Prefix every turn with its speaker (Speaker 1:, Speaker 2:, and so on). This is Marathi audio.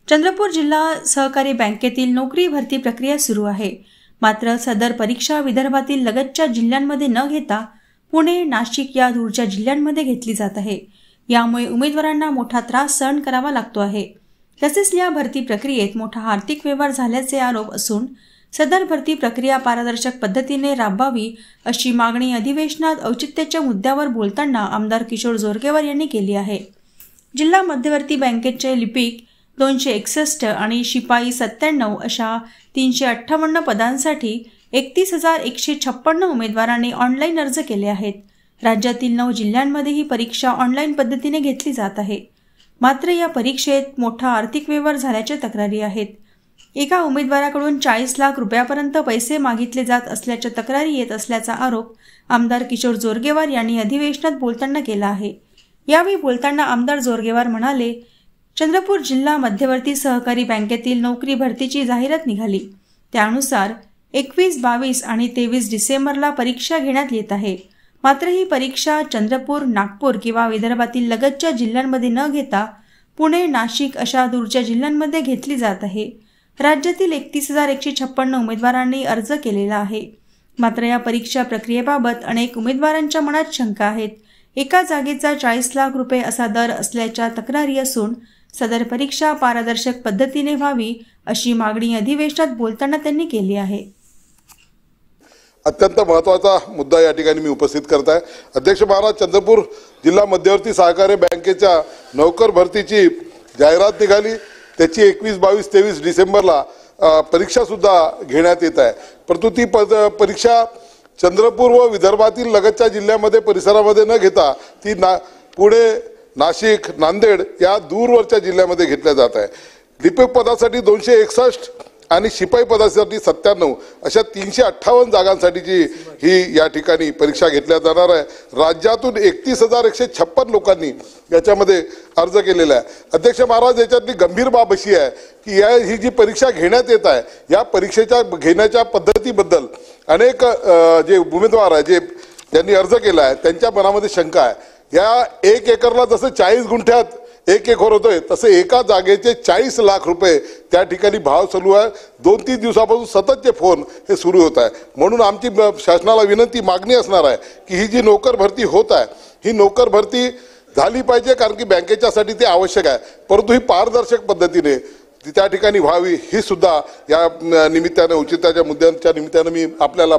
Speaker 1: चंद्रपूर जिल्हा सहकारी बँकेतील नोकरी भरती प्रक्रिया सुरू आहे। मात्र सदर परीक्षा विदर्भातील लगतच्या जिल्ह्यांमध्ये न घेता पुणे, नाशिक या दूरच्या जिल्ह्यांमध्ये घेतली जात आहे। यामुळे उमेदवारांना मोठा त्रास सहन करावा लागतो आहे। तसेच या भरती प्रक्रियेत मोठा आर्थिक व्यवहार झाल्याचे आरोप असून सदर भरती प्रक्रिया पारदर्शक पद्धतीने राबवावी अशी मागणी अधिवेशनात औचित्याच्या मुद्द्यावर बोलताना आमदार किशोर जोरगेवार यांनी केली आहे। जिल्हा मध्यवर्ती बँकेचे लिपिक 261 आणि शिपाई 97 अशा 358 पदांसाठी 31,156 उमेदवारांनी ऑनलाईन अर्ज केले आहेत। राज्यातील 9 जिल्ह्यांमध्ये ही परीक्षा ऑनलाईन पद्धतीने घेतली जात आहे। मात्र या परीक्षेत मोठा आर्थिक व्यवहार झाल्याच्या तक्रारी आहेत। एका उमेदवाराकडून 40 लाख रुपयापर्यंत पैसे मागितले जात असल्याच्या तक्रारी येत असल्याचा आरोप आमदार किशोर जोरगेवार यांनी अधिवेशनात बोलताना केला आहे। यावेळी बोलताना आमदार जोरगेवार म्हणाले, चंद्रपूर जिल्हा मध्यवर्ती सहकारी बँकेतील नोकरी भरतीची जाहिरात निघाली। त्यानुसार 21, 22 आणि 23 डिसेंबरला परीक्षा घेण्यात येत आहे। मात्र ही परीक्षा चंद्रपूर, नागपूर किंवा विदर्भातील लगतच्या जिल्ह्यांमध्ये न घेता पुणे, नाशिक अशा दूरच्या जिल्ह्यांमध्ये घेतली जात आहे। राज्यातील 31,156 उमेदवारांनी अर्ज केलेला आहे। मात्र या परीक्षा प्रक्रियेबाबत अनेक उमेदवारांच्या मनात शंका आहेत। एका जागेचा 40 लाख रुपये असा दर असल्याच्या तक्रारी असून सदर परीक्षा पारदर्शक पद्धतीने व्हावी अशी मागणी अधिवेशनात बोलताना त्यांनी केली आहे।
Speaker 2: अत्यंत महत्त्वाचा मुद्दा या ठिकाणी मी उपस्थित करत आहे। अध्यक्ष महाराज, चंद्रपूर जिल्हा मध्यवर्ती सहकारी बँकेच्या नोकर भरतीची जाहिरात निघाली। त्याची 21, 22, 23 डिसेंबरला परीक्षा सुद्धा घेण्यात येत आहे। परंतु ती परीक्षा चंद्रपूर व विदर्भातील लगतच्या जिल्ह्यामध्ये परिसरामध्ये न घेता ती पुणे, नाशिक, नांदेड या दूरवरच्या जिल्ह्यामध्ये घेतल्या जात आहे। लिपिक पदासाठी 261 आणि शिपाई पदासाठी 97 अशा 358 जागांसाठीची ही या ठिकाणी परीक्षा घेतल्या जाणार आहे। राज्यातून 31,156 लोकांनी याच्यामध्ये अर्ज केलेला आहे। अध्यक्ष महाराज, याच्यातली गंभीर बाब अशी आहे की ही जी परीक्षा घेण्यात येत आहे या परीक्षेच्या घेण्याच्या पद्धतीबद्दल अनेक जे उमेदवार आहे ज्यांनी अर्ज केला आहे त्यांच्या मनामध्ये शंका आहे। या 1 एकरला जसं 40 गुंठ्यात 1 एकर होतोय तसे एका जागेचे 40 लाख रुपये त्या ठिकाणी भाव चालू आहे। 2-3 दिवसापासून सततचे फोन हे सुरू होत आहे। म्हणून आमची शासनाला विनंती मागणी असणार आहे की ही जी नोकर भरती होत आहे ही नोकर भरती झाली पाहिजे, कारण की बँकेच्यासाठी ते आवश्यक आहे। परंतु ही पारदर्शक पद्धतीने त्या ठिकाणी व्हावी ही सुद्धा या निमित्ताने औचित्याच्या मुद्द्यांच्या निमित्ताने मी आपल्याला